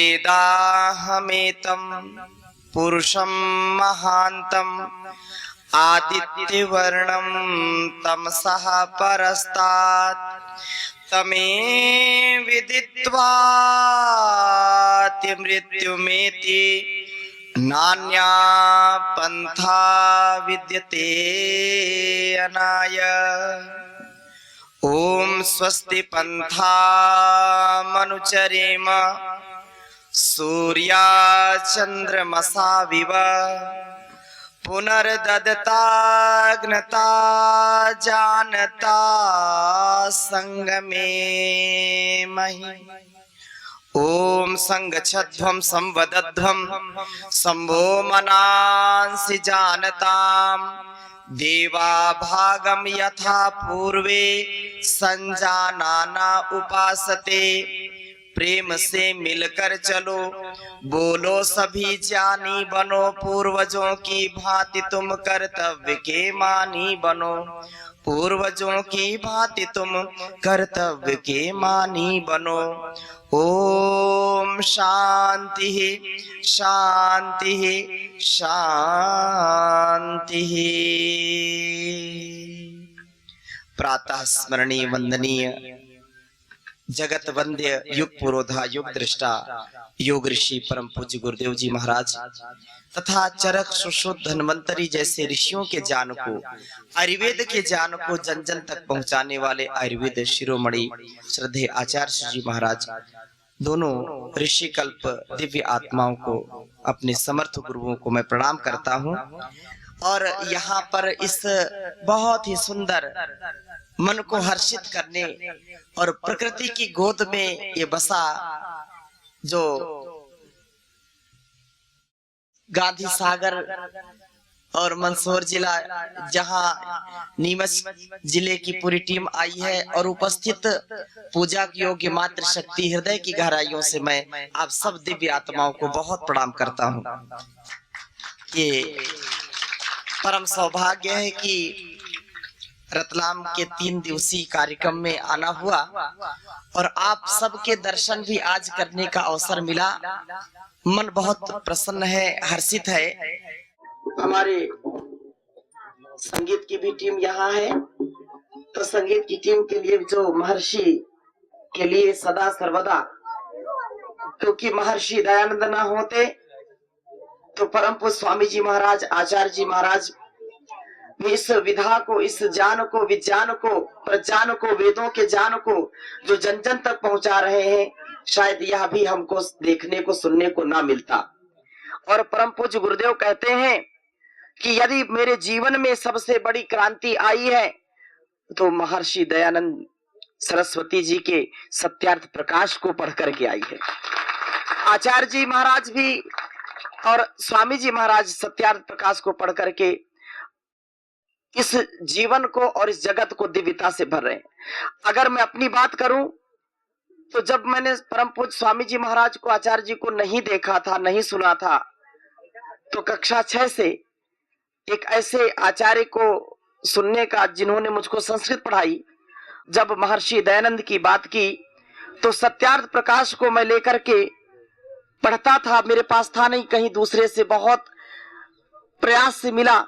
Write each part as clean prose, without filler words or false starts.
वेदाहमेतं पुरुषं महान्तम् आदित्यवर्णं तमसः परस्तात् तमे विदित्वाति मृत्युमेति नान्या पंथा विद्यते अनाय। ओम स्वस्ति पंथामनुचरेम सूर्या चंद्रमसाविव पुनर्ददताग्नता जानता संगमे महि। ओम संगच्छध्वं संवदध्वं संभो मनांसि जानताम् देवा भागम यथा पूर्वे संजानाना उपासते। प्रेम से मिलकर चलो बोलो सभी ज्ञानी बनो पूर्वजों की भांति तुम कर्तव्य के मानी बनो। पूर्वजों की भांति तुम कर्तव्य के मानी बनो। ओम शांति शांति शांति। प्रातः स्मरणीय वंदनीय जगत वंद्य युग पुरोधा युग दृष्टा योग ऋषि परम पूज्य गुरुदेव जी महाराज तथा चरक सुश्रुत धन्वंतरी जैसे ऋषियों के ज्ञान को आयुर्वेद के ज्ञान को जन जन तक पहुंचाने वाले आयुर्वेद शिरोमणि श्रद्धेय आचार्य जी महाराज दोनों ऋषि कल्प दिव्य आत्माओं को अपने समर्थ गुरुओं को मैं प्रणाम करता हूं। और यहाँ पर इस बहुत ही सुंदर मन को हर्षित करने और प्रकृति की गोद में ये बसा जो गांधी सागर और मंदसौर जिला जहां नीमच जिले की पूरी टीम आई है और उपस्थित पूजा योग्य मात्र शक्ति हृदय की गहराइयों से मैं आप सब दिव्य आत्माओं को बहुत प्रणाम करता हूं। ये परम सौभाग्य है कि रतलाम के 3 दिवसीय कार्यक्रम में आना हुआ और आप सबके दर्शन भी आज करने का अवसर मिला। मन बहुत प्रसन्न है, हर्षित है। हमारे संगीत की भी टीम यहाँ है, तो संगीत की टीम के लिए जो महर्षि के लिए सदा सर्वदा, क्योंकि महर्षि दयानंद ना होते तो परम पूज्य स्वामी जी महाराज आचार्य जी महाराज इस विधा को, इस ज्ञान को, विज्ञान को, प्रज्ञान को, वेदों के ज्ञान को जो जन जन तक पहुंचा रहे हैं, शायद यह भी हमको देखने को सुनने को ना मिलता। और परम पूज्य गुरुदेव कहते हैं कि यदि मेरे जीवन में सबसे बड़ी क्रांति आई है तो महर्षि दयानंद सरस्वती जी के सत्यार्थ प्रकाश को पढ़ करके आई है। आचार्य जी महाराज भी और स्वामी जी महाराज सत्यार्थ प्रकाश को पढ़ करके इस जीवन को और इस जगत को दिव्यता से भर रहे हैं। अगर मैं अपनी बात करूं तो जब मैंने परम पूज्य स्वामी जी महाराज को, आचार्य जी को नहीं देखा था, नहीं सुना था, तो कक्षा 6 से एक ऐसे आचार्य को सुनने का जिन्होंने मुझको संस्कृत पढ़ाई, जब महर्षि दयानंद की बात की तो सत्यार्थ प्रकाश को मैं लेकर के पढ़ता था। मेरे पास था नहीं, कहीं दूसरे से बहुत प्रयास से मिला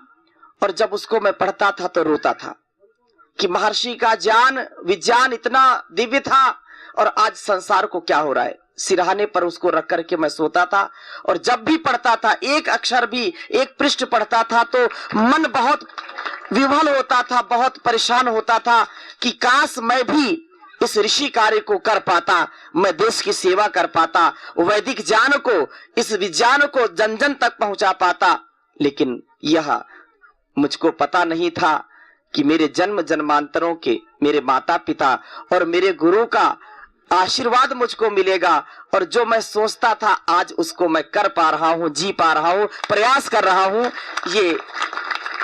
और जब उसको मैं पढ़ता था तो रोता था कि महर्षि का ज्ञान विज्ञान इतना दिव्य था और आज संसार को क्या हो रहा है। सिरहाने पर उसको रख करके मैं सोता था और जब भी पढ़ता था, एक अक्षर भी, एक पृष्ठ पढ़ता था तो मन बहुत विह्वल होता था, बहुत परेशान होता था कि काश मैं भी इस ऋषि कार्य को कर पाता, मैं देश की सेवा कर पाता, वैदिक ज्ञान को, इस विज्ञान को जन जन तक पहुंचा पाता। लेकिन यह मुझको पता नहीं था कि मेरे जन्म जन्मांतरों के, मेरे माता पिता और मेरे गुरु का आशीर्वाद मुझको मिलेगा और जो मैं सोचता था आज उसको मैं कर पा रहा हूं, जी पा रहा हूं, प्रयास कर रहा हूं। ये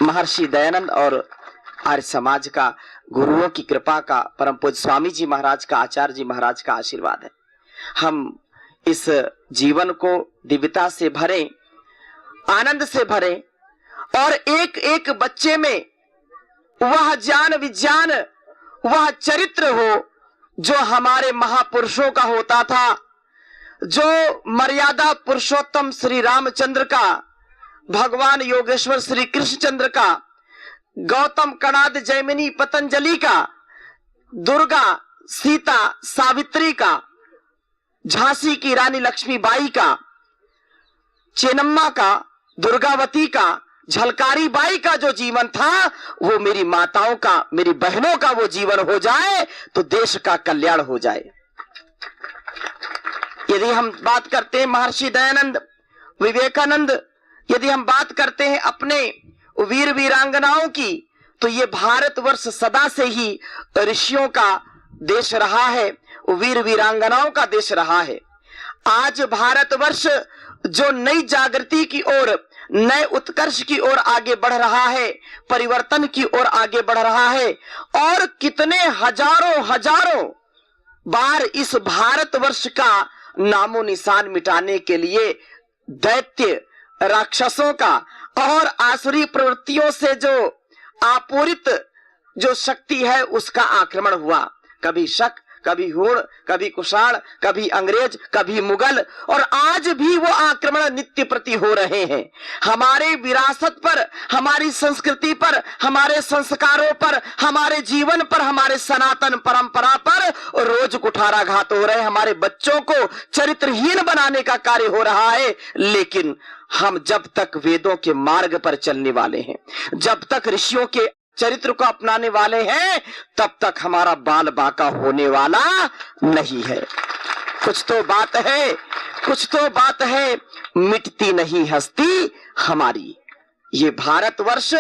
महर्षि दयानंद और आर्य समाज का, गुरुओं की कृपा का, परम पूज्य स्वामी जी महाराज का, आचार्य जी महाराज का आशीर्वाद है। हम इस जीवन को दिव्यता से भरे, आनंद से भरे और एक एक बच्चे में वह ज्ञान विज्ञान, वह चरित्र हो जो हमारे महापुरुषों का होता था, जो मर्यादा पुरुषोत्तम श्री रामचंद्र का, भगवान योगेश्वर श्री कृष्णचंद्र का, गौतम कणाद जैमिनी पतंजलि का, दुर्गा सीता सावित्री का, झांसी की रानी लक्ष्मीबाई का, चेन्नम्मा का, दुर्गावती का, झलकारी बाई का जो जीवन था, वो मेरी माताओं का, मेरी बहनों का वो जीवन हो जाए तो देश का कल्याण हो जाए। यदि हम बात करते हैं महर्षि दयानंद, विवेकानंद, यदि हम बात करते हैं अपने वीर वीरांगनाओं की, तो ये भारतवर्ष सदा से ही ऋषियों का देश रहा है, वीर वीरांगनाओं का देश रहा है। आज भारतवर्ष जो नई जागृति की ओर, नए उत्कर्ष की ओर आगे बढ़ रहा है, परिवर्तन की ओर आगे बढ़ रहा है, और कितने हजारों हजारों बार इस भारतवर्ष का नामो निशान मिटाने के लिए दैत्य राक्षसों का और आसुरी प्रवृत्तियों से जो आपूरित जो शक्ति है उसका आक्रमण हुआ। कभी शक, कभी हूण, कभी कुषाण, कभी अंग्रेज, कभी मुगल, और आज भी वो आक्रमण नित्य प्रति हो रहे हैं। हमारे विरासत पर, हमारी संस्कृति पर, हमारे संस्कारों पर, हमारे जीवन पर, हमारे सनातन परंपरा पर रोज कुठाराघात हो रहे हैं। हमारे बच्चों को चरित्रहीन बनाने का कार्य हो रहा है। लेकिन हम जब तक वेदों के मार्ग पर चलने वाले हैं, जब तक ऋषियों के चरित्र को अपनाने वाले हैं, तब तक हमारा बाल बांका होने वाला नहीं है। कुछ तो बात है, कुछ तो बात है, मिटती नहीं हस्ती हमारी। ये भारतवर्ष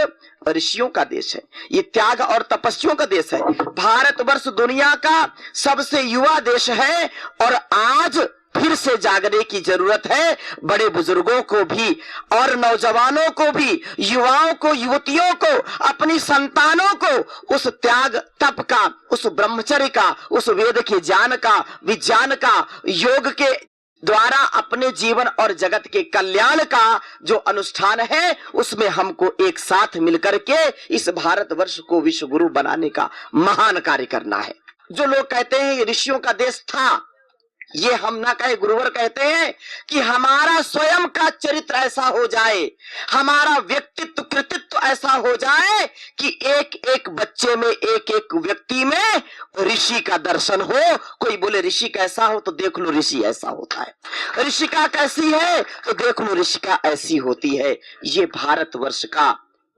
ऋषियों का देश है, ये त्याग और तपस्वियों का देश है। भारतवर्ष दुनिया का सबसे युवा देश है, और आज फिर से जागने की जरूरत है। बड़े बुजुर्गों को भी और नौजवानों को भी, युवाओं को, युवतियों को, अपनी संतानों को उस त्याग तप का, उस ब्रह्मचर्य का, उस वेद के ज्ञान का, विज्ञान का, योग के द्वारा अपने जीवन और जगत के कल्याण का जो अनुष्ठान है, उसमें हमको एक साथ मिलकर के इस भारतवर्ष को विश्व गुरु बनाने का महान कार्य करना है। जो लोग कहते हैं ये ऋषियों का देश था, ये हम ना कहे, गुरुवर कहते हैं कि हमारा स्वयं का चरित्र ऐसा हो जाए, हमारा व्यक्तित्व कृतित्व ऐसा हो जाए कि एक एक बच्चे में, एक एक व्यक्ति में ऋषि का दर्शन हो। कोई बोले ऋषि कैसा हो, तो देख लो ऋषि ऐसा होता है। ऋषिका कैसी है, तो देख लो ऋषिका ऐसी होती है। ये भारतवर्ष का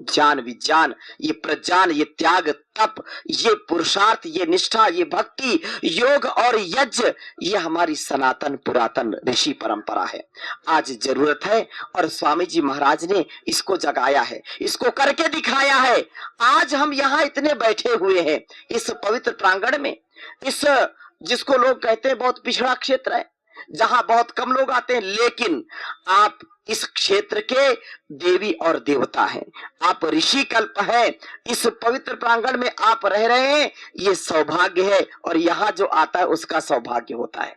ज्ञान विज्ञान, ये प्रज्ञान, ये त्याग तप, ये पुरुषार्थ, ये निष्ठा, ये भक्ति, योग और यज्ञ, ये हमारी सनातन पुरातन ऋषि परंपरा है। आज जरूरत है, और स्वामी जी महाराज ने इसको जगाया है, इसको करके दिखाया है। आज हम यहाँ इतने बैठे हुए हैं इस पवित्र प्रांगण में, इस जिसको लोग कहते हैं बहुत पिछड़ा क्षेत्र है, जहां बहुत कम लोग आते हैं, लेकिन आप इस क्षेत्र के देवी और देवता हैं, आप ऋषि कल्प है। इस पवित्र प्रांगण में आप रह रहे हैं, ये सौभाग्य है, और यहाँ जो आता है उसका सौभाग्य होता है।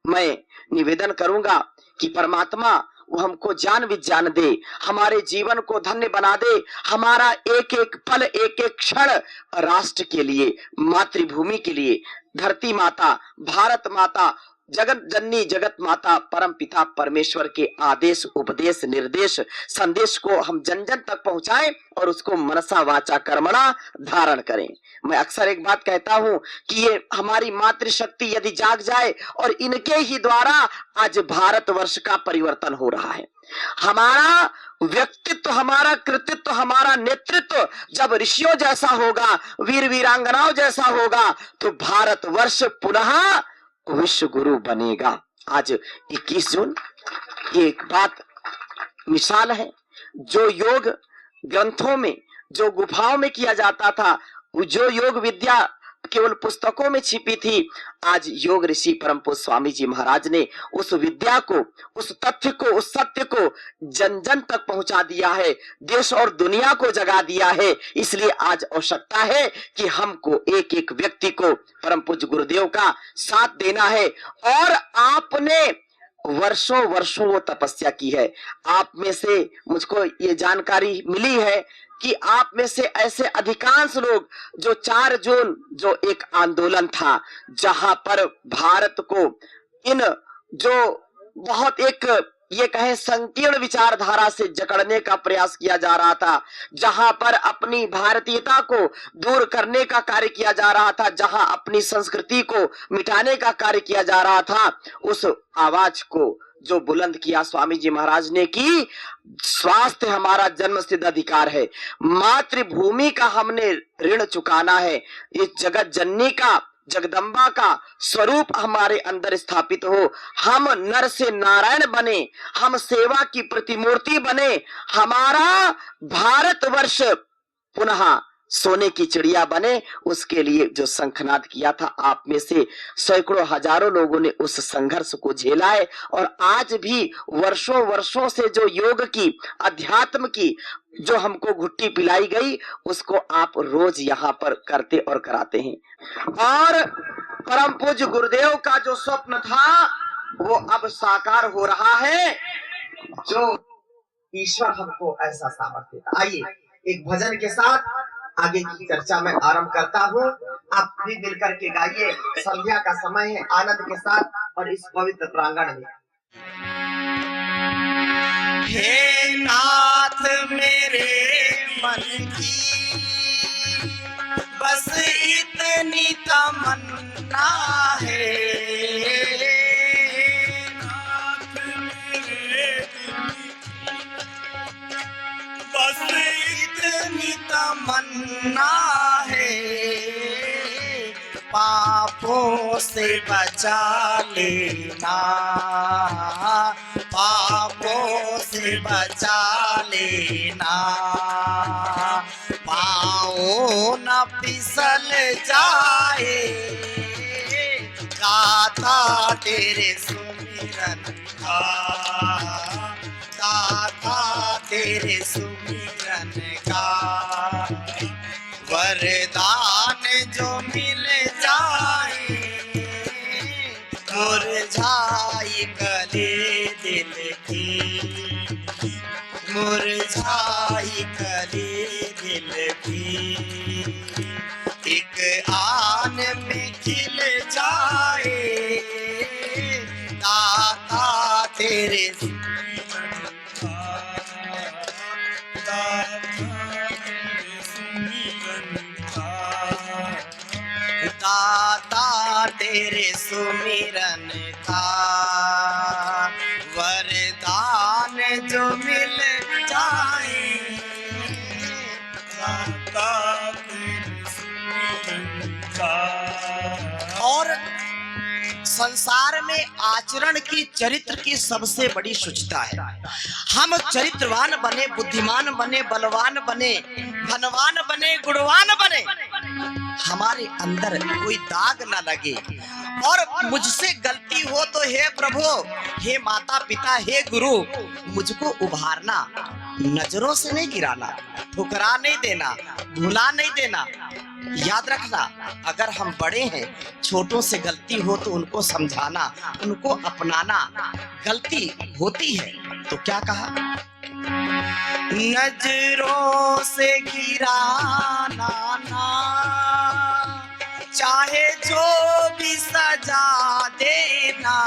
मैं निवेदन करूंगा कि परमात्मा वो हमको ज्ञान विज्ञान दे, हमारे जीवन को धन्य बना दे, हमारा एक एक पल, एक एक क्षण राष्ट्र के लिए, मातृभूमि के लिए, धरती माता, भारत माता, जगत जननी, जगत माता, परम पिता परमेश्वर के आदेश, उपदेश, निर्देश, संदेश को हम जन जन तक पहुंचाएं और उसको मनसा वाचा कर्मणा धारण करें। मैं अक्सर एक बात कहता हूं कि ये हमारी मातृशक्ति यदि जाग जाए, और इनके ही द्वारा आज भारतवर्ष का परिवर्तन हो रहा है। हमारा व्यक्तित्व, हमारा कृतित्व, हमारा नेतृत्व जब ऋषियों जैसा होगा, वीर वीरांगनाओं जैसा होगा, तो भारतवर्ष पुनः विश्व गुरु बनेगा। आज 21 जून एक बात मिसाल है, जो योग ग्रंथों में, जो गुफाओं में किया जाता था, जो योग विद्या केवल पुस्तकों में छिपी थी, आज योग ऋषि परम पूज्य स्वामी जी महाराज ने उस विद्या को, उस तथ्य को, उस सत्य को जन जन तक पहुंचा दिया है, देश और दुनिया को जगा दिया है। इसलिए आज आवश्यकता है कि हमको एक एक व्यक्ति को परम पूज्य गुरुदेव का साथ देना है। और आपने वर्षों वर्षों वो तपस्या की है। आप में से मुझको ये जानकारी मिली है कि आप में से ऐसे अधिकांश लोग, जो 4 जून जो एक आंदोलन था, जहां पर भारत को इन जो बहुत एक ये कहें संकीर्ण विचारधारा से जकड़ने का प्रयास किया जा रहा था, जहां पर अपनी भारतीयता को दूर करने का कार्य किया जा रहा था, जहां अपनी संस्कृति को मिटाने का कार्य किया जा रहा था, उस आवाज को जो बुलंद किया स्वामी जी महाराज ने कि स्वास्थ्य हमारा जन्मसिद्ध अधिकार है, मातृभूमि का हमने ऋण चुकाना है, इस जगत जननी का, जगदम्बा का स्वरूप हमारे अंदर स्थापित हो, हम नर से नारायण बने, हम सेवा की प्रतिमूर्ति बने, हमारा भारतवर्ष पुनः सोने की चिड़िया बने। उसके लिए जो शंखनाद किया था, आप में से सैकड़ों हजारों लोगों ने उस संघर्ष को झेला है। और आज भी वर्षों वर्षों से जो योग की, अध्यात्म की जो हमको घुट्टी पिलाई गई, उसको आप रोज यहाँ पर करते और कराते हैं। और परम पूज्य गुरुदेव का जो स्वप्न था वो अब साकार हो रहा है, जो ईश्वर हमको ऐसा सामर्थ्य देता। आइए एक भजन के साथ आगे की चर्चा में आरंभ करता हूँ। आप भी मिलकर के गाइए, संध्या का समय है, आनंद के साथ और इस पवित्र प्रांगण में। हे नाथ मेरे मन की बस इतनी तमन्ना है, नाथ मेरे बस इतनी तमन्ना है, पापों से बचा लेना, पापों से बचा लेना, पाँव न फिसल जाए, गाता तेरे सुमिरन का, गाता तेरे सुमिरन का, वरदान जो मिल जाए, मुरझाई कली दिल की, मुरझाई कली दिल की, एक आन में खिल जाए, दाता तेरे सुमिरन का, दाता तेरे सुमिरन का, दाता तेरे सुमिरन का, वरदान जो मिल जाए, दाता तेरे सुमिरन का। और संसार में आचरण की, चरित्र की सबसे बड़ी शुचिता है। हम चरित्रवान बने, बुद्धिमान बने, बलवान बने, धनवान बने, गुणवान बने, हमारे अंदर कोई दाग ना लगे। और मुझसे गलती हो तो हे प्रभु, हे माता पिता, हे गुरु, मुझको उभारना, नजरों से नहीं गिराना, ठुकरा नहीं देना, भुला नहीं देना। याद रखना, अगर हम बड़े हैं, छोटों से गलती हो तो उनको समझाना, उनको अपनाना। गलती होती है तो क्या कहा, नजरों से गिराना ना, चाहे जो भी सजा देना,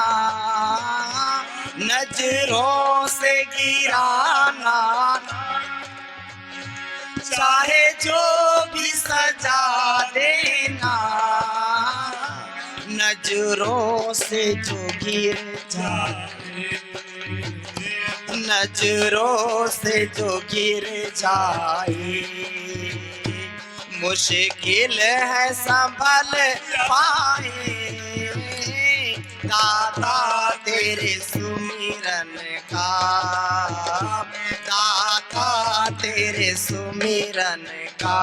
नजरों से गिराना, चाहे जो भी सजा देना, नजरों से जो गिर जाए, नजरों से जो गिर जाए, मुश्किल है संभल पाए, दाता तेरे सुमिरन का, दाता तेरे सुमिरन का,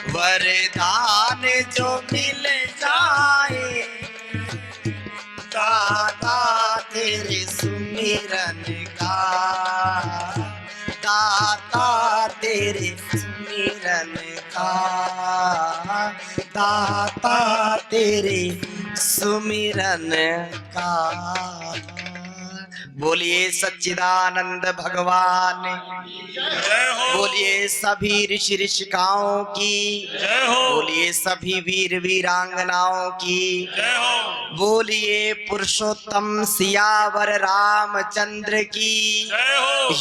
वरदान जो मिल जाए, दाता तेरे सुमिरन का, दाता तेरे सुमिरन का, दाता तेरे सुमिरन का। बोलिए सच्चिदानंद भगवान, बोलिए सभी ऋषि ऋषिकाओं की, बोलिए सभी वीर वीरांगनाओं की, बोलिए पुरुषोत्तम सियावर रामचंद्र की,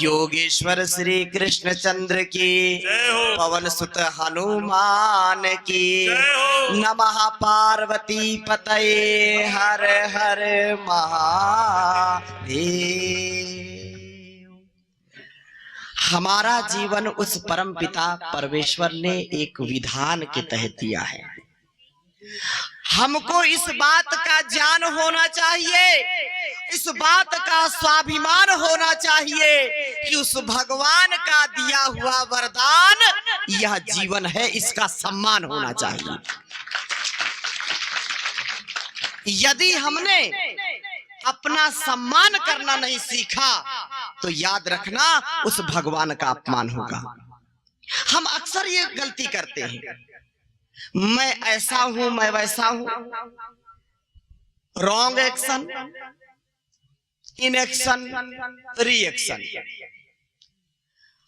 योगेश्वर श्री कृष्ण चंद्र की, पवन सुत हनुमान की। नमः पार्वती पतये हर हर महादेव। हमारा जीवन उस परम पिता परमेश्वर ने एक विधान के तहत दिया है। हमको इस बात का ज्ञान होना चाहिए, इस बात का स्वाभिमान होना चाहिए कि उस भगवान का दिया हुआ वरदान यह जीवन है, इसका सम्मान होना चाहिए। यदि हमने अपना सम्मान करना नहीं सीखा तो याद रखना उस भगवान का अपमान होगा। हम अक्सर ये गलती करते हैं, मैं ऐसा हूं, मैं वैसा हूं। Wrong action, inaction, reaction.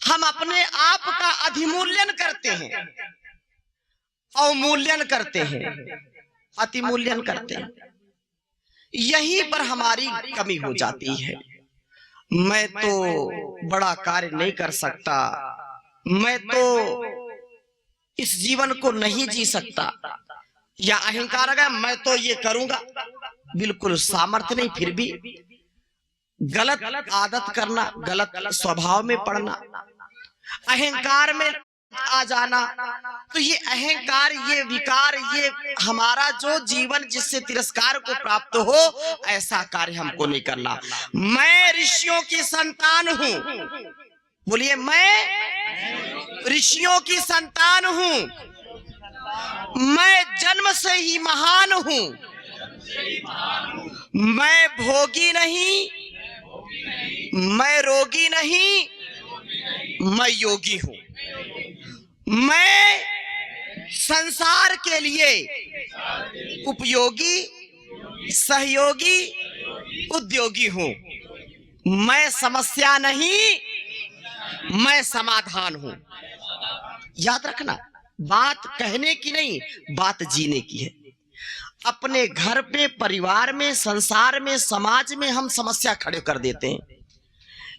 हम अपने आप का अधिमूल्यन करते हैं, अवमूल्यन करते हैं, अतिमूल्यन करते हैं। यहीं पर हमारी कमी हो जाती है। मैं तो बड़ा कार्य नहीं कर सकता, मैं तो इस जीवन को नहीं जी सकता, या अहंकार आ गया, मैं तो ये करूंगा। बिल्कुल सामर्थ्य नहीं, फिर भी गलत आदत करना, गलत स्वभाव में पड़ना, अहंकार में आ जाना। तो ये अहंकार, ये विकार, ये हमारा जो जीवन जिससे तिरस्कार को प्राप्त हो, ऐसा कार्य हमको नहीं करना। मैं ऋषियों की संतान हूं। बोलिए, मैं ऋषियों की संतान हूं। मैं जन्म से ही महान हूं। मैं भोगी नहीं, मैं रोगी नहीं, मैं योगी हूं। मैं संसार के लिए उपयोगी, सहयोगी, उद्योगी हूं। मैं समस्या नहीं, मैं समाधान हूं। याद रखना, बात कहने की नहीं, बात जीने की है। अपने घर पे, परिवार में, संसार में, समाज में हम समस्या खड़े कर देते हैं।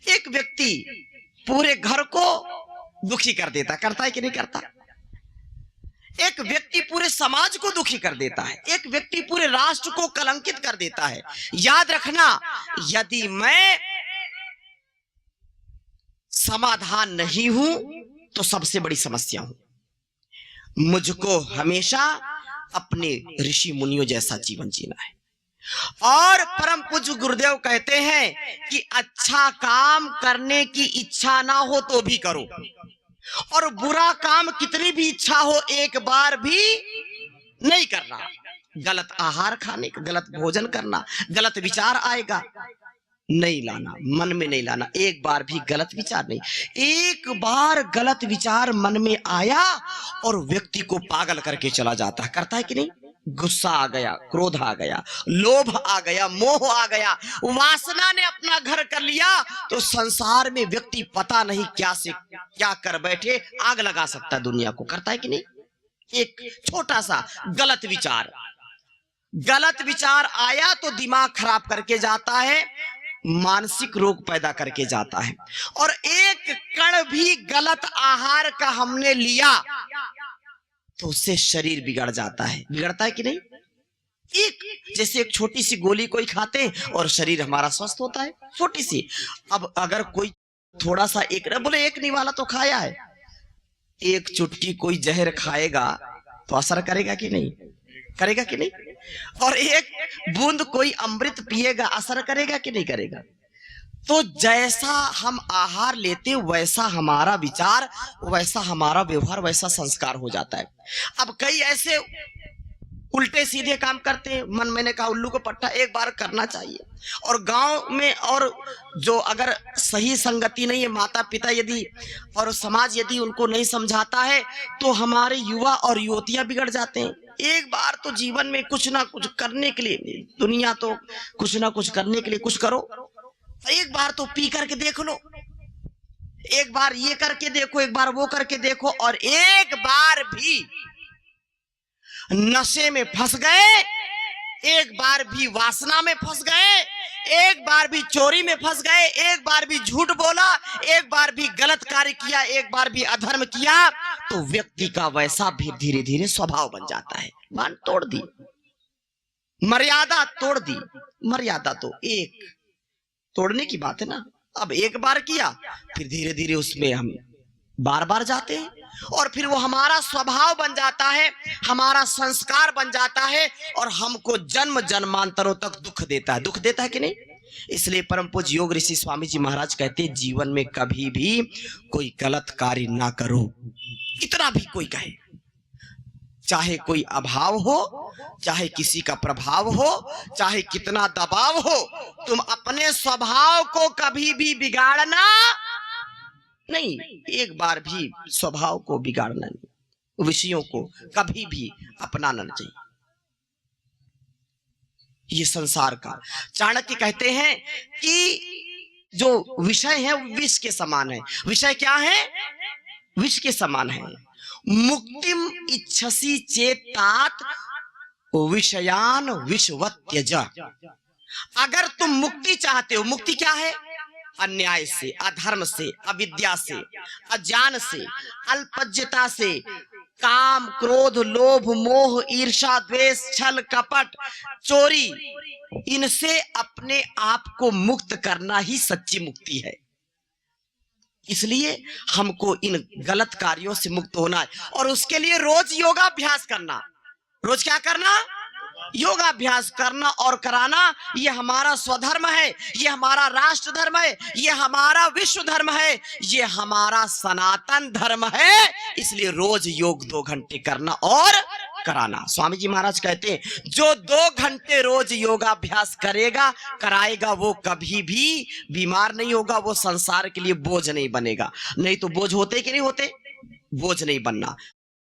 एक व्यक्ति पूरे घर को दुखी कर देता, करता है कि नहीं करता? एक व्यक्ति पूरे समाज को दुखी कर देता है, एक व्यक्ति पूरे राष्ट्र को कलंकित कर देता है। याद रखना, यदि मैं समाधान नहीं हूं तो सबसे बड़ी समस्या हूं। मुझको हमेशा अपने ऋषि मुनियों जैसा जीवन जीना है। और परम पूज्य गुरुदेव कहते हैं कि अच्छा काम करने की इच्छा ना हो तो भी करो, और बुरा काम कितनी भी इच्छा हो एक बार भी नहीं करना। गलत आहार खाने का, गलत भोजन करना, गलत विचार आएगा, नहीं लाना, मन में नहीं लाना। एक बार भी गलत विचार नहीं। एक बार गलत विचार मन में आया और व्यक्ति को पागल करके चला जाता है। करता है कि नहीं? गुस्सा आ गया, क्रोध आ गया, लोभ आ गया, मोह आ गया, वासना ने अपना घर कर लिया, तो संसार में व्यक्ति पता नहीं क्या से क्या कर बैठे, आग लगा सकता है दुनिया को। करता है कि नहीं? एक छोटा सा गलत विचार आया तो दिमाग खराब करके जाता है, मानसिक रोग पैदा करके जाता है। और एक कण भी गलत आहार का हमने लिया तो उससे शरीर बिगड़ जाता है। बिगड़ता है कि नहीं? जैसे एक छोटी सी गोली कोई खाते और शरीर हमारा स्वस्थ होता है, छोटी सी। अब अगर कोई थोड़ा सा, एक बोले एक निवाला तो खाया है, एक चुटकी कोई जहर खाएगा तो असर करेगा कि नहीं? करेगा कि नहीं? और एक बूंद कोई अमृत पिएगा, असर करेगा कि नहीं करेगा? तो जैसा हम आहार लेते वैसा हमारा विचार, वैसा हमारा व्यवहार, वैसा संस्कार हो जाता है। अब कई ऐसे उल्टे सीधे काम करते हैं। मन मैंने कहा उल्लू को पट्टा, एक बार करना चाहिए। और गांव में और जो अगर सही संगति नहीं है, माता पिता यदि और समाज यदि उनको नहीं समझाता है, तो हमारे युवा और युवतियां बिगड़ जाते हैं। एक बार तो जीवन में कुछ ना कुछ करने के लिए, दुनिया तो कुछ ना कुछ करने के लिए कुछ करो। एक बार तो पी करके देख लो, एक बार ये करके देखो, एक बार वो करके देखो, और एक बार भी नशे में फंस गए, एक बार भी वासना में फंस गए, एक बार भी चोरी में फंस गए, एक बार भी झूठ बोला, एक बार भी गलत कार्य किया, एक बार भी अधर्म किया, तो व्यक्ति का वैसा भी धीरे धीरे स्वभाव बन जाता है। बांध तोड़ दी, मर्यादा तोड़ दी। मर्यादा तो एक तोड़ने की बात है ना। अब एक बार किया, फिर धीरे धीरे उसमें हम बार बार जाते हैं, और फिर वो हमारा स्वभाव बन जाता है, हमारा संस्कार बन जाता है, और हमको जन्म जन्मांतरों तक दुख देता है। दुख देता है कि नहीं? इसलिए परम पूज्य योग ऋषि स्वामी जी महाराज कहते हैं, जीवन में कभी भी कोई गलत कार्य ना करो। कितना भी कोई कहे, चाहे कोई अभाव हो, चाहे किसी का प्रभाव हो, चाहे कितना दबाव हो, तुम अपने स्वभाव को कभी भी बिगाड़ना नहीं। एक बार भी स्वभाव को बिगाड़ना नहीं, विषयों को कभी भी अपनाना नहीं चाहिए। ये संसार का चाणक्य कहते हैं कि जो विषय है वो विष के समान है। विषय क्या है? विष के समान है। मुक्तिम इच्छसि चेतात विषयान विषवत् त्यज। अगर तुम मुक्ति चाहते हो, मुक्ति क्या है? अन्याय से, अधर्म से, अविद्या से, अज्ञान से, अल्पज्यता से, काम, क्रोध, लोभ, मोह, ईर्ष्या, द्वेष, छल, कपट, चोरी, इनसे अपने आप को मुक्त करना ही सच्ची मुक्ति है। इसलिए हमको इन गलत कार्यों से मुक्त होना है, और उसके लिए रोज योगाभ्यास करना। रोज क्या करना? योगाभ्यास करना और कराना। ये हमारा स्वधर्म है, ये हमारा राष्ट्र धर्म है, ये हमारा विश्व धर्म है, ये हमारा सनातन धर्म है। इसलिए रोज योग 2 घंटे करना और कराना। स्वामी जी महाराज कहते हैं, जो 2 घंटे रोज योगाभ्यास करेगा, कराएगा, वो कभी भी बीमार नहीं होगा, वो संसार के लिए बोझ नहीं बनेगा। नहीं तो बोझ होते कि नहीं होते? बोझ नहीं बनना।